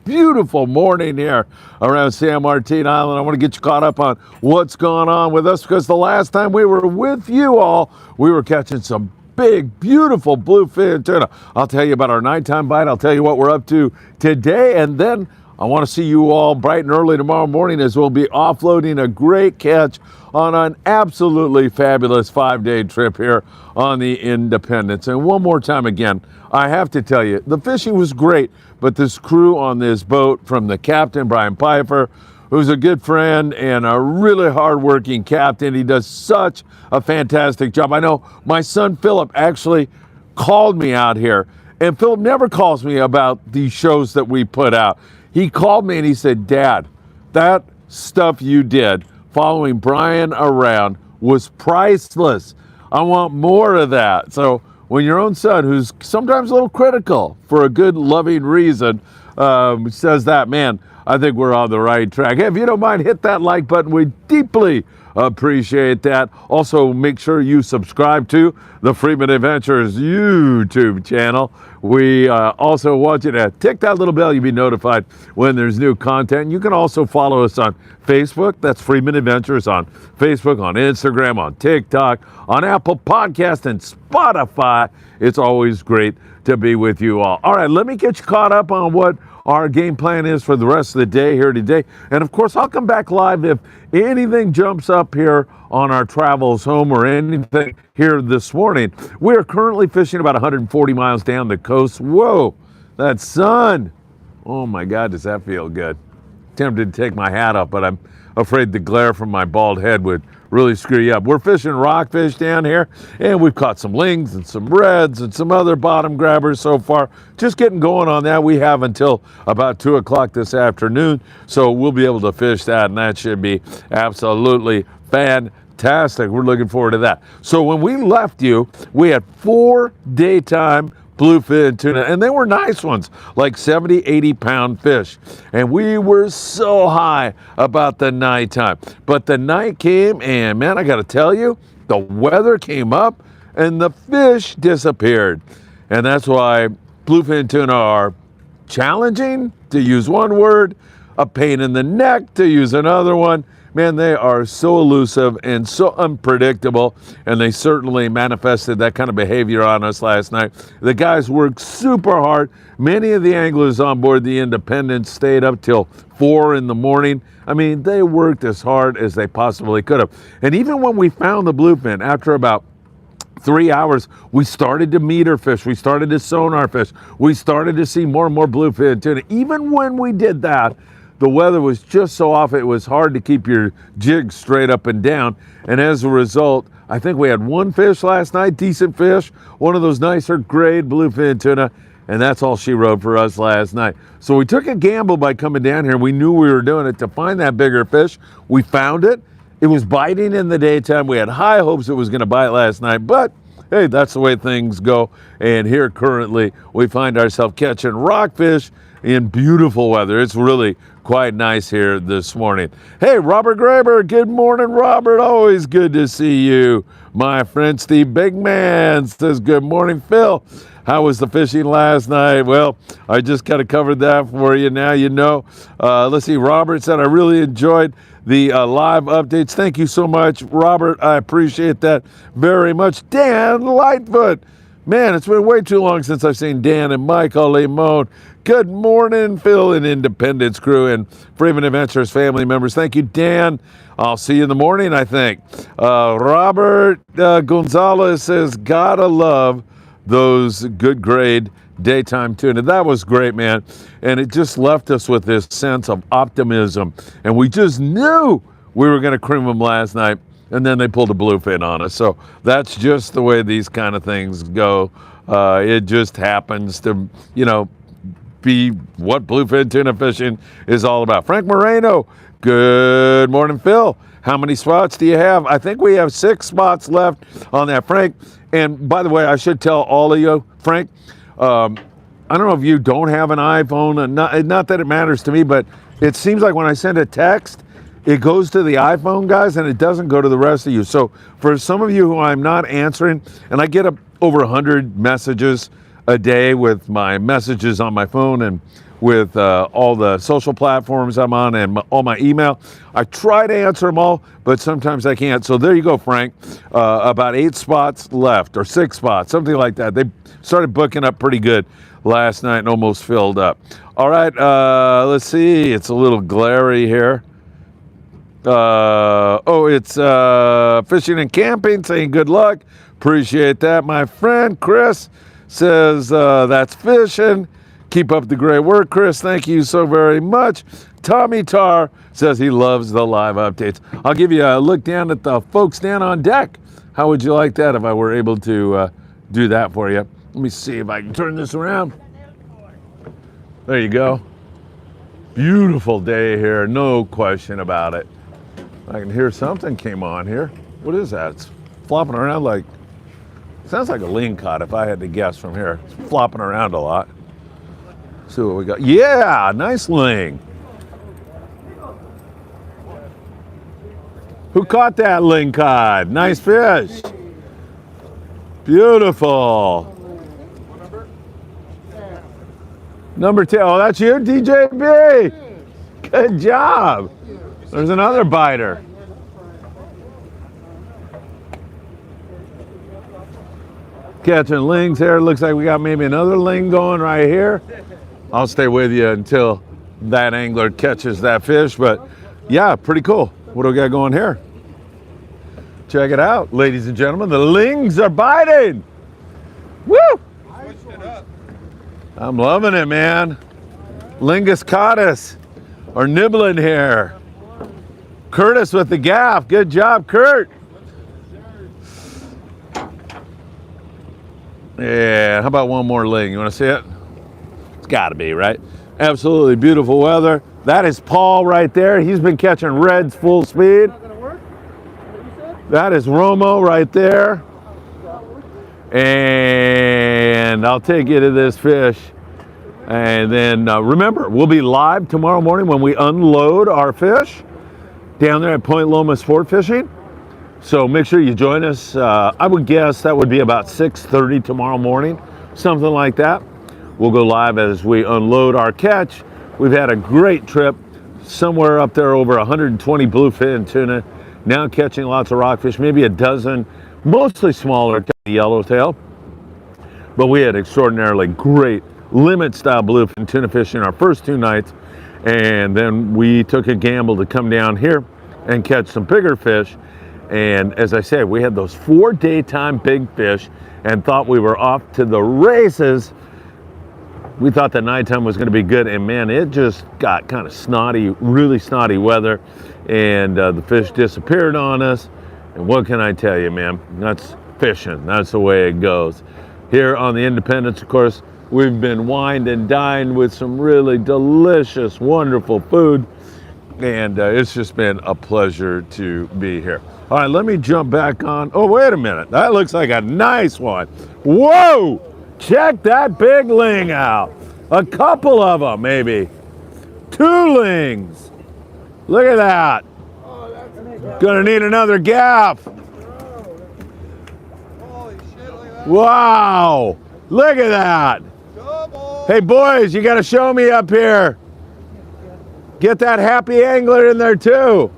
beautiful morning here around San Martin Island. I want to get you caught up on what's going on with us, because the last time we were with you all, we were catching some big, beautiful bluefin tuna. I'll tell you about our nighttime bite. I'll tell you what we're up to today, and then I want to see you all bright and early tomorrow morning as we'll be offloading a great catch on an absolutely fabulous 5-day trip here on the Independence. And one more time again, I have to tell you, the fishing was great, but this crew on this boat, from the captain, Brian Pfeiffer, who's a good friend and a really hardworking captain. He does such a fantastic job. I know my son Philip actually called me out here, and Philip never calls me about these shows that we put out. He called me and he said, "Dad, that stuff you did following Brian around was priceless. I want more of that." So when your own son, who's sometimes a little critical for a good, loving reason, says that, man, I think we're on the right track. Hey, if you don't mind, hit that like button. We deeply appreciate that. Also, make sure you subscribe to the Friedman Adventures YouTube channel. We also want you to tick that little bell. You'll be notified when there's new content. You can also follow us on Facebook. That's Friedman Adventures on Facebook, on Instagram, on TikTok, on Apple Podcast, and Spotify. It's always great to be with you all. All right, let me get you caught up on what our game plan is for the rest of the day here today. And of course, I'll come back live if anything jumps up here on our travels home or anything here this morning. We are currently fishing about 140 miles down the coast. Whoa, that sun. Oh my God, does that feel good? Tempted to take my hat off, but I'm afraid the glare from my bald head would really screw you up. We're fishing rockfish down here, and we've caught some lings and some reds and some other bottom grabbers so far. Just getting going on that. We have until about 2 o'clock this afternoon, so we'll be able to fish that, and that should be absolutely fantastic. We're looking forward to that. So when we left you, we had 4 daytime bluefin tuna, and they were nice ones, like 70, 80-pound fish. And we were so high about the nighttime. But the night came, and man, I got to tell you, the weather came up, and the fish disappeared. And that's why bluefin tuna are challenging, to use one word, a pain in the neck, to use another one. Man, they are so elusive and so unpredictable, and they certainly manifested that kind of behavior on us last night. The guys worked super hard. Many of the anglers on board the Independence stayed up till 4 in the morning. I mean, they worked as hard as they possibly could have. And even when we found the bluefin, after about 3 hours, we started to meter fish. We started to sonar fish. We started to see more and more bluefin tuna. Even when we did that, the weather was just so off, it was hard to keep your jig straight up and down. And as a result, I think we had one fish last night, decent fish, one of those nicer grade bluefin tuna, and that's all she wrote for us last night. So we took a gamble by coming down here. We knew we were doing it to find that bigger fish. We found it. It was biting in the daytime. We had high hopes it was going to bite last night, but hey, that's the way things go. And here currently, we find ourselves catching rockfish in beautiful weather. It's really quite nice here this morning. Hey, Robert Graber, good morning, Robert. Always good to see you. My friend Steve Big Man says, good morning, Phil. How was the fishing last night? Well, I just kind of covered that for you. Now you know. Let's see, Robert said, I really enjoyed the live updates. Thank you so much, Robert. I appreciate that very much. Dan Lightfoot. Man, it's been way too long since I've seen Dan and Michael Limon. Good morning, Phil and Independence crew and Friedman Adventures family members. Thank you, Dan. I'll see you in the morning, I think. Robert Gonzalez says, gotta love those good grade daytime tuna. That was great, man. And it just left us with this sense of optimism. And we just knew we were going to cream them last night. And then they pulled a bluefin on us. So that's just the way these kind of things go. It just happens to, be what bluefin tuna fishing is all about. Frank Moreno, good morning, Phil. How many spots do you have? I think we have 6 spots left on that, Frank. And by the way, I should tell all of you, Frank, I don't know if you don't have an iPhone. Not that it matters to me, but it seems like when I send a text, it goes to the iPhone guys and it doesn't go to the rest of you. So for some of you who I'm not answering, and I get over 100 messages a day with my messages on my phone, and with all the social platforms I'm on and all my email. I try to answer them all, but sometimes I can't. So there you go, Frank. About 8 spots left, or 6 spots, something like that. They started booking up pretty good last night and almost filled up. All right, let's see. It's a little glary here. It's Fishing and Camping saying good luck. Appreciate that, my friend. Chris says that's fishing. Keep up the great work, Chris. Thank you so very much. Tommy Tar says he loves the live updates. I'll give you a look down at the folks down on deck. How would you like that if I were able to do that for you? Let me see if I can turn this around. There you go. Beautiful day here, no question about it. I can hear something came on here. What is that? It's flopping around like, sounds like a lingcod if I had to guess from here. It's flopping around a lot. See what we got. Yeah, nice ling. Who caught that lingcod? Nice fish. Beautiful. Number 10. Oh, that's you, DJB. Good job. There's another biter. Catching lings here. Looks like we got maybe another ling going right here. I'll stay with you until that angler catches that fish. But yeah, pretty cool. What do we got going here? Check it out, ladies and gentlemen. The lings are biting. Woo! I'm loving it, man. Lingus caudus are nibbling here. Curtis with the gaff. Good job, Kurt. Yeah, how about one more ling? You want to see it? It's got to be, right? Absolutely beautiful weather. That is Paul right there. He's been catching reds full speed. That is Romo right there. And I'll take you to this fish. And then remember, we'll be live tomorrow morning when we unload our fish down there at Point Loma Sportfishing. So make sure you join us. I would guess that would be about 6:30 tomorrow morning, something like that. We'll go live as we unload our catch. We've had a great trip, somewhere up there over 120 bluefin tuna, now catching lots of rockfish, maybe a dozen, mostly smaller yellowtail. But we had extraordinarily great limit style bluefin tuna fishing our first 2 nights, and then we took a gamble to come down here and catch some bigger fish. And as I said, we had those 4 daytime big fish and thought we were off to the races. We thought the nighttime was going to be good, and man, it just got kind of snotty, really snotty weather, and the fish disappeared on us. And what can I tell you, man? That's fishing. That's the way it goes. Here on the Independence, of course, we've been wined and dined with some really delicious, wonderful food, and it's just been a pleasure to be here. All right, let me jump back on. Oh, wait a minute. That looks like a nice one. Whoa! Check that big ling out. A couple of them, maybe. 2 lings. Look at that. Gonna need another gaff. Wow. Look at that. Hey, boys, you got to show me up here. Get that happy angler in there, too.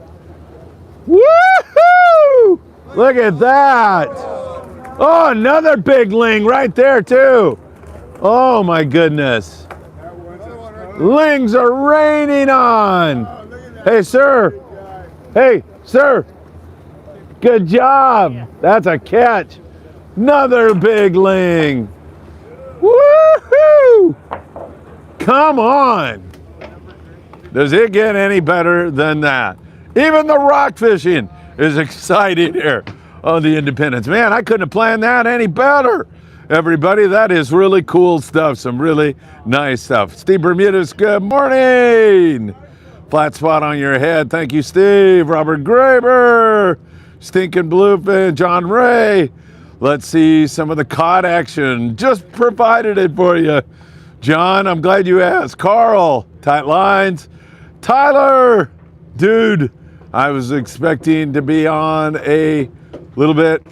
Woohoo! Look at that. Oh, another big ling right there, too. Oh, my goodness. Lings are raining on. Hey, sir. Hey, sir. Good job. That's a catch. Another big ling. Woohoo! Come on. Does it get any better than that? Even the rock fishing is exciting here on the Independence. Man, I couldn't have planned that any better. Everybody, that is really cool stuff. Some really nice stuff. Steve Bermudez, good morning. Flat spot on your head. Thank you, Steve. Robert Graber. Stinking Bluefin. John Ray. Let's see some of the cod action. Just provided it for you. John, I'm glad you asked. Carl, tight lines. Tyler, dude, I was expecting to be on a little bit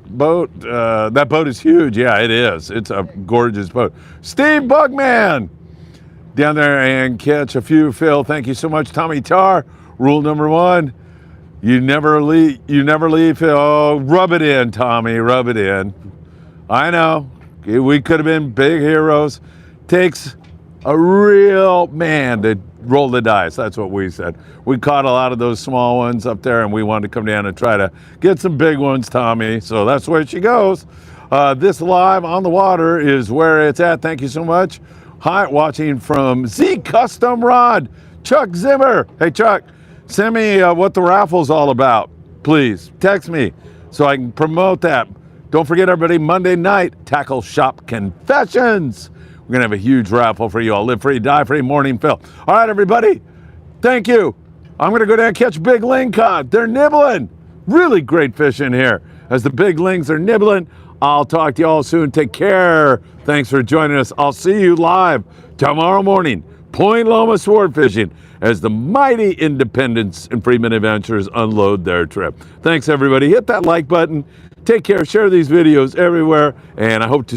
boat. That boat is huge. Yeah, it is. It's a gorgeous boat. Steve Bugman, down there and catch a few. Phil, thank you so much. Tommy Tar, rule number 1, you never leave. Oh, rub it in, Tommy, rub it in. I know, we could have been big heroes. Takes a real man to roll the dice. That's what we said. We caught a lot of those small ones up there, and we wanted to come down and try to get some big ones, Tommy. So that's where she goes. This live on the water is where it's at. Thank you so much. Hi, watching from Z Custom Rod, Chuck Zimmer. Hey, Chuck, send me what the raffle's all about, please. Text me so I can promote that. Don't forget, everybody, Monday night, Tackle Shop Confessions. We're going to have a huge raffle for you all. Live free, die free, morning Phil. All right, everybody, thank you. I'm going to go down and catch big lingcod. They're nibbling. Really great fish in here. As the big lings are nibbling, I'll talk to you all soon. Take care. Thanks for joining us. I'll see you live tomorrow morning, Point Loma Sport Fishing, as the mighty Independence and Friedman Adventures unload their trip. Thanks, everybody. Hit that like button. Take care. Share these videos everywhere. And I hope to